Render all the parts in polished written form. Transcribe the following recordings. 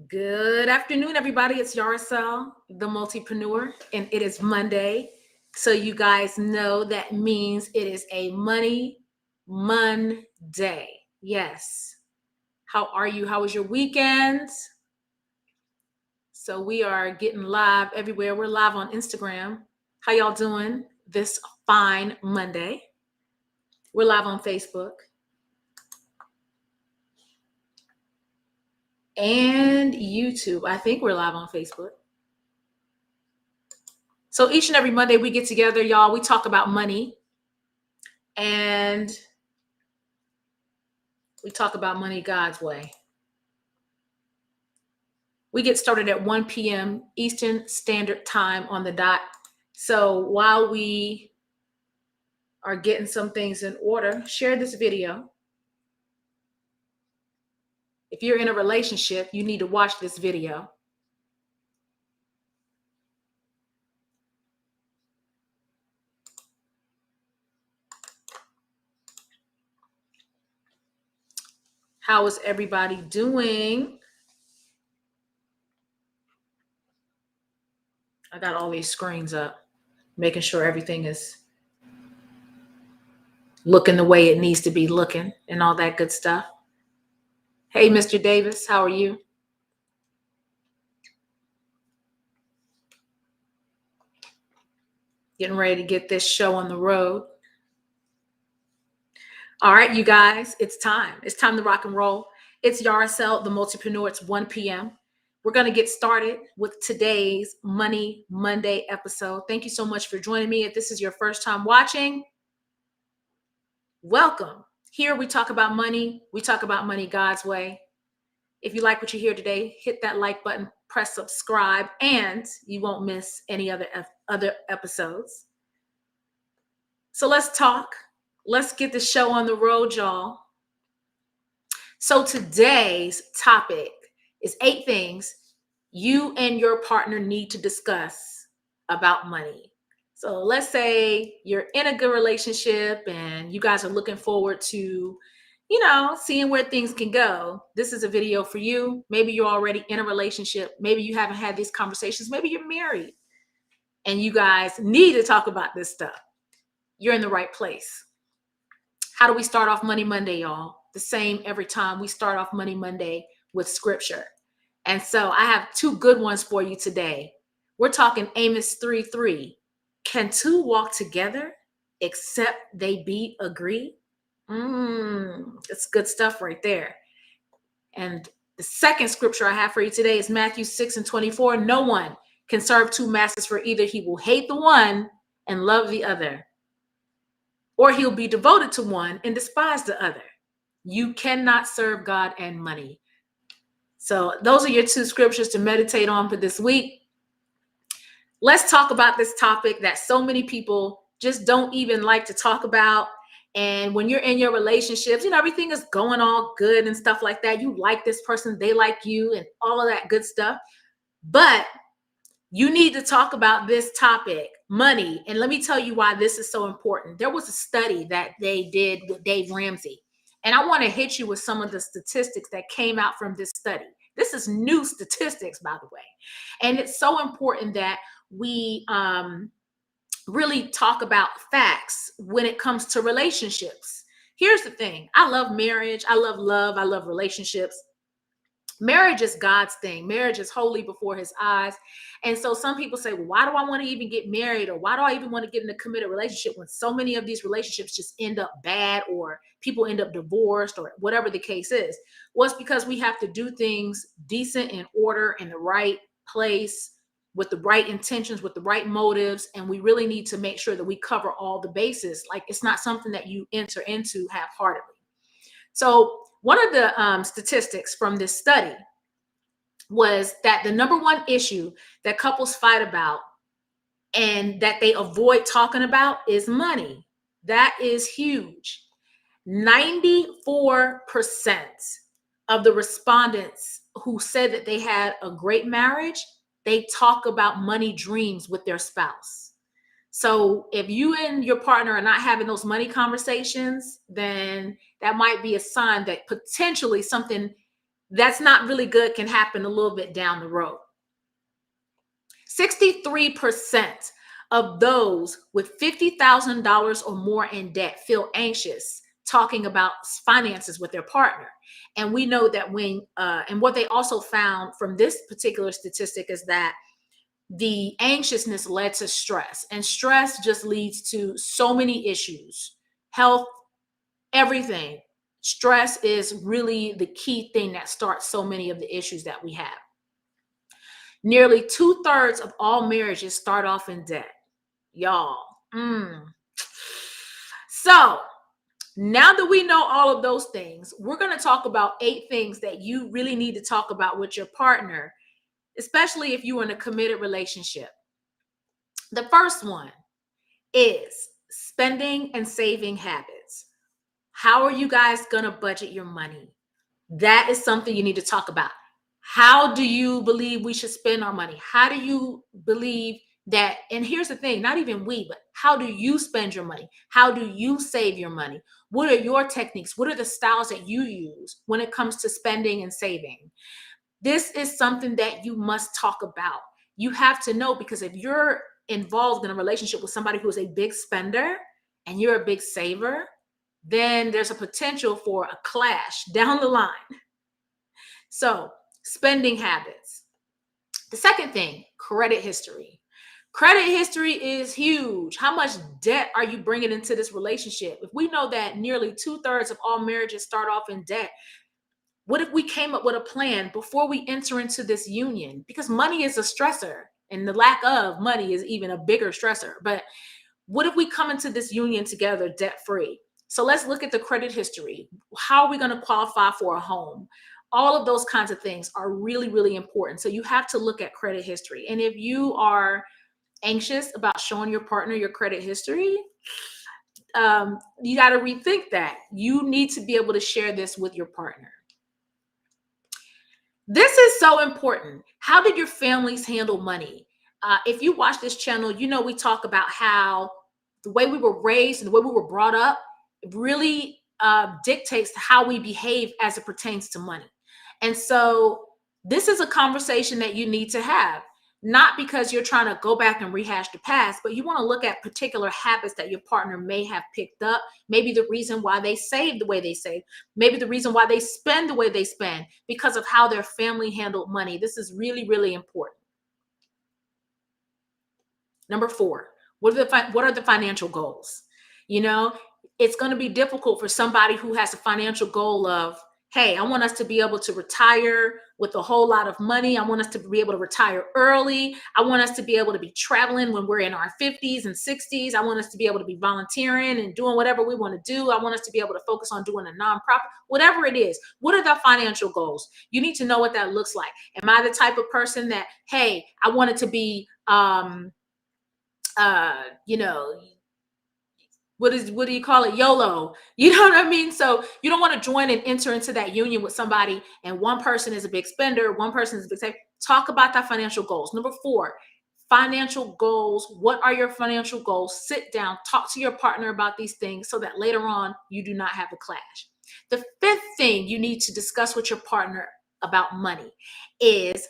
Good afternoon, everybody. It's Yaricel, the multipreneur, and it is Monday. So you guys know that means it is a Money Monday. Yes. How are you? How was your weekend? So we are getting live everywhere. We're live on Instagram. How y'all doing this fine Monday? We're live on Facebook and YouTube. I think we're live on Facebook. So each and every Monday we get together, y'all. We talk about money and we talk about money God's way. We get started at 1 p.m. Eastern Standard Time on the dot. So while we are getting some things in order, share this video. If you're in a relationship, you need to watch this video. How is everybody doing? I got all these screens up, making sure everything is looking the way it needs to be looking and all that good stuff. Hey, Mr. Davis, how are you? Getting ready to get this show on the road. All right, you guys, it's time. It's time to rock and roll. It's Yaricel, the multipreneur. It's 1 p.m. We're going to get started with today's Money Monday episode. Thank you so much for joining me. If this is your first time watching, welcome. Here we talk about money. We talk about money God's way. If you like what you hear today, hit that like button, press subscribe, and you won't miss any other episodes. So let's talk. Let's get the show on the road, y'all. So today's topic is 8 things you and your partner need to discuss about money. So let's say you're in a good relationship and you guys are looking forward to, seeing where things can go. This is a video for you. Maybe you're already in a relationship. Maybe you haven't had these conversations. Maybe you're married and you guys need to talk about this stuff. You're in the right place. How do we start off Money Monday, y'all? The same every time. We start off Money Monday with scripture. And so I have 2 good ones for you today. We're talking Amos 3:3. Can 2 walk together except they be agreed? It's good stuff right there. And the second scripture I have for you today is Matthew 6:24. No one can serve 2 masters, for either he will hate the one and love the other, or he'll be devoted to one and despise the other. You cannot serve God and money. So those are your 2 scriptures to meditate on for this week. Let's talk about this topic that so many people just don't even like to talk about. And when you're in your relationships, everything is going all good and stuff like that. You like this person, they like you, and all of that good stuff. But you need to talk about this topic, money. And let me tell you why this is so important. There was a study that they did with Dave Ramsey. And I want to hit you with some of the statistics that came out from this study. This is new statistics, by the way. And it's so important that we really talk about facts when it comes to relationships. Here's the thing. I love marriage. I love love. I love relationships. Marriage is God's thing. Marriage is holy before his eyes. And so some people say, well, why do I want to even get married? Or why do I even want to get in a committed relationship when so many of these relationships just end up bad, or people end up divorced, or whatever the case is? Well, it's because we have to do things decent, in order, in the right place, with the right intentions, with the right motives. And we really need to make sure that we cover all the bases. Like, it's not something that you enter into half-heartedly. So one of the statistics from this study was that the number one issue that couples fight about and that they avoid talking about is money. That is huge. 94% of the respondents who said that they had a great marriage, they talk about money dreams with their spouse. So if you and your partner are not having those money conversations, then that might be a sign that potentially something that's not really good can happen a little bit down the road. 63% of those with $50,000 or more in debt feel anxious talking about finances with their partner. And we know that and what they also found from this particular statistic is that the anxiousness led to stress, and stress just leads to so many issues, health, everything. Stress is really the key thing that starts so many of the issues that we have. Nearly 2/3 of all marriages start off in debt, y'all. So now that we know all of those things, we're going to talk about 8 things that you really need to talk about with your partner, especially if you're in a committed relationship. The first one is spending and saving habits. How are you guys going to budget your money? That is something you need to talk about. How do you believe we should spend our money? How do you believe that? And here's the thing, not even we, but how do you spend your money? How do you save your money? What are your techniques? What are the styles that you use when it comes to spending and saving? This is something that you must talk about. You have to know, because if you're involved in a relationship with somebody who is a big spender and you're a big saver, then there's a potential for a clash down the line. So, spending habits. The second thing, credit history. Credit history is huge. How much debt are you bringing into this relationship? If we know that nearly 2/3 of all marriages start off in debt, what if we came up with a plan before we enter into this union? Because money is a stressor, and the lack of money is even a bigger stressor. But what if we come into this union together debt free? So let's look at the credit history. How are we going to qualify for a home? All of those kinds of things are really, really important. So you have to look at credit history. And if you are anxious about showing your partner your credit history, you got to rethink that. You need to be able to share this with your partner. This is so important. How did your families handle money? If you watch this channel, you know we talk about how the way we were raised and the way we were brought up really dictates how we behave as it pertains to money. And so this is a conversation that you need to have, not because you're trying to go back and rehash the past, but you want to look at particular habits that your partner may have picked up, maybe the reason why they save the way they save, maybe the reason why they spend the way they spend, because of how their family handled money. This is really, really important. Number 4, what are the financial goals? You know, it's going to be difficult for somebody who has a financial goal of, hey, I want us to be able to retire with a whole lot of money. I want us to be able to retire early. I want us to be able to be traveling when we're in our 50s and 60s. I want us to be able to be volunteering and doing whatever we want to do. I want us to be able to focus on doing a nonprofit, whatever it is. What are the financial goals? You need to know what that looks like. Am I the type of person that, hey, I want it to be, you know, what do you call it? YOLO. You know what I mean? So you don't want to join and enter into that union with somebody and one person is a big spender, one person is a big saver. Talk about that financial goals. Number 4, financial goals. What are your financial goals? Sit down, talk to your partner about these things so that later on you do not have a clash. The 5th thing you need to discuss with your partner about money is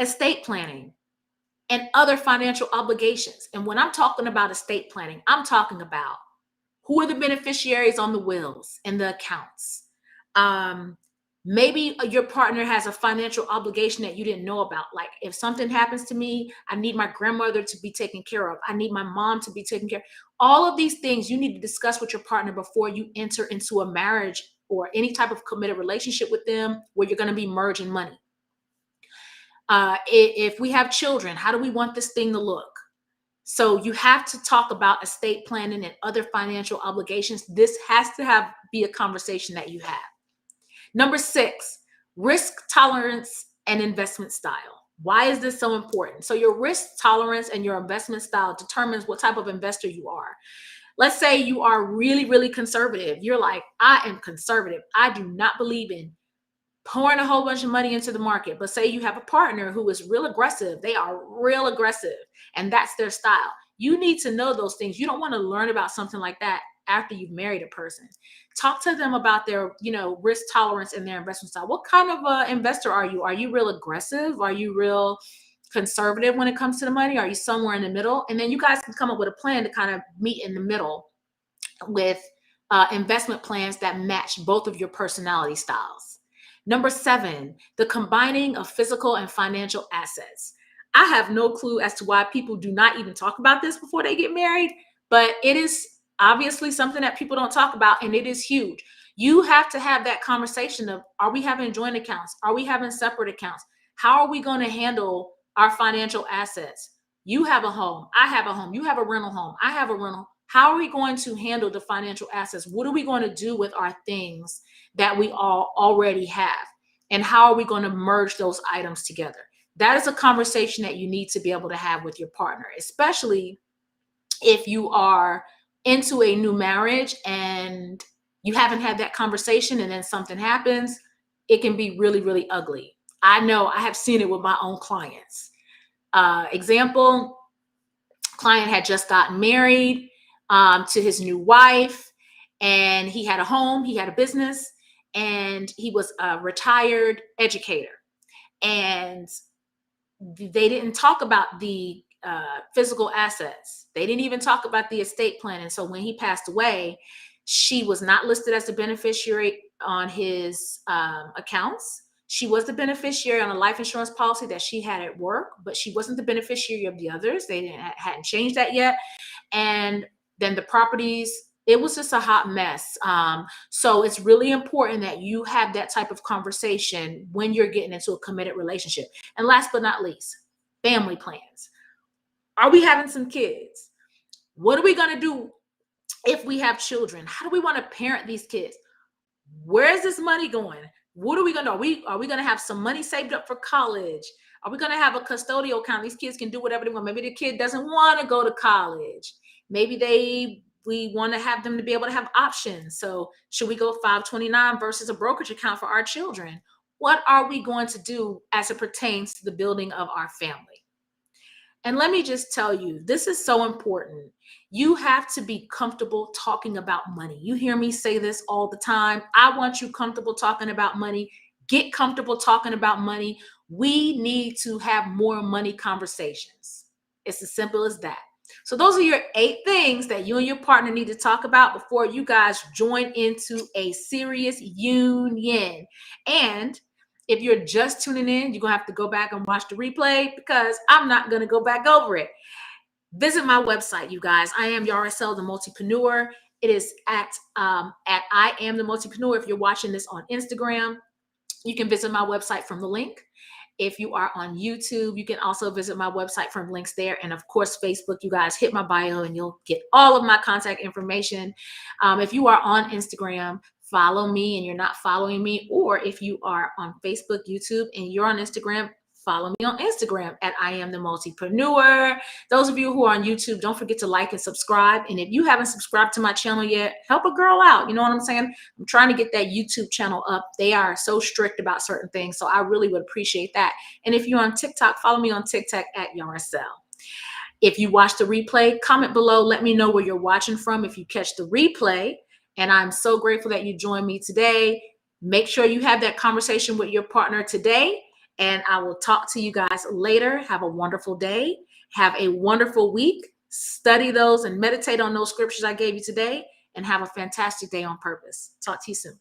estate planning and other financial obligations. And when I'm talking about estate planning, I'm talking about who are the beneficiaries on the wills and the accounts. Maybe your partner has a financial obligation that you didn't know about. Like, if something happens to me, I need my grandmother to be taken care of. I need my mom to be taken care of. All of these things you need to discuss with your partner before you enter into a marriage or any type of committed relationship with them where you're going to be merging money. If we have children, how do we want this thing to look? So you have to talk about estate planning and other financial obligations. This has to be a conversation that you have. Number 6, risk tolerance and investment style. Why is this so important? So your risk tolerance and your investment style determines what type of investor you are. Let's say you are really, really conservative. You're like, I am conservative. I do not believe in pouring a whole bunch of money into the market. But say you have a partner who is real aggressive. They are real aggressive and that's their style. You need to know those things. You don't want to learn about something like that after you've married a person. Talk to them about their, risk tolerance and their investment style. What kind of investor are you? Are you real aggressive? Are you real conservative when it comes to the money? Are you somewhere in the middle? And then you guys can come up with a plan to kind of meet in the middle with investment plans that match both of your personality styles. Number 7, the combining of physical and financial assets. I have no clue as to why people do not even talk about this before they get married, but it is obviously something that people don't talk about, and it is huge. You have to have that conversation of, are we having joint accounts? Are we having separate accounts? How are we going to handle our financial assets? You have a home. I have a home. You have a rental home. I have a rental. How are we going to handle the financial assets? What are we going to do with our things that we all already have? And how are we going to merge those items together? That is a conversation that you need to be able to have with your partner, especially if you are into a new marriage and you haven't had that conversation and then something happens. It can be really, really ugly. I know I have seen it with my own clients. Example, client had just gotten married to his new wife, and he had a home, he had a business, and he was a retired educator. And they didn't talk about the physical assets. They didn't even talk about the estate plan. And so when he passed away, she was not listed as the beneficiary on his accounts. She was the beneficiary on a life insurance policy that she had at work, but she wasn't the beneficiary of the others. They hadn't changed that yet. And then the properties, it was just a hot mess. So it's really important that you have that type of conversation when you're getting into a committed relationship. And last but not least, family plans. Are we having some kids? What are we going to do if we have children? How do we want to parent these kids? Where is this money going? What are we going to do? Are we going to have some money saved up for college? Are we going to have a custodial account? These kids can do whatever they want. Maybe the kid doesn't want to go to college. Maybe we want to have them to be able to have options. So should we go 529 versus a brokerage account for our children? What are we going to do as it pertains to the building of our family? And let me just tell you, this is so important. You have to be comfortable talking about money. You hear me say this all the time. I want you comfortable talking about money. Get comfortable talking about money. We need to have more money conversations. It's as simple as that. So those are your 8 things that you and your partner need to talk about before you guys join into a serious union. And if you're just tuning in, you're going to have to go back and watch the replay because I'm not going to go back over it. Visit my website, you guys. I am Yaricel the Multipreneur. It is at I Am the Multipreneur. If you're watching this on Instagram, you can visit my website from the link. If you are on YouTube, you can also visit my website from links there. And of course, Facebook, you guys hit my bio and you'll get all of my contact information. If you are on Instagram, follow me and you're not following me, or if you are on Facebook, YouTube, and you're on Instagram, follow me on Instagram at I Am the Multipreneur. Those of you who are on YouTube, don't forget to like and subscribe. And if you haven't subscribed to my channel yet, help a girl out. You know what I'm saying? I'm trying to get that YouTube channel up. They are so strict about certain things. So I really would appreciate that. And if you're on TikTok, follow me on TikTok at Yaricel. If you watch the replay, comment below. Let me know where you're watching from if you catch the replay. And I'm so grateful that you joined me today. Make sure you have that conversation with your partner today. And I will talk to you guys later. Have a wonderful day. Have a wonderful week. Study those and meditate on those scriptures I gave you today. And have a fantastic day on purpose. Talk to you soon.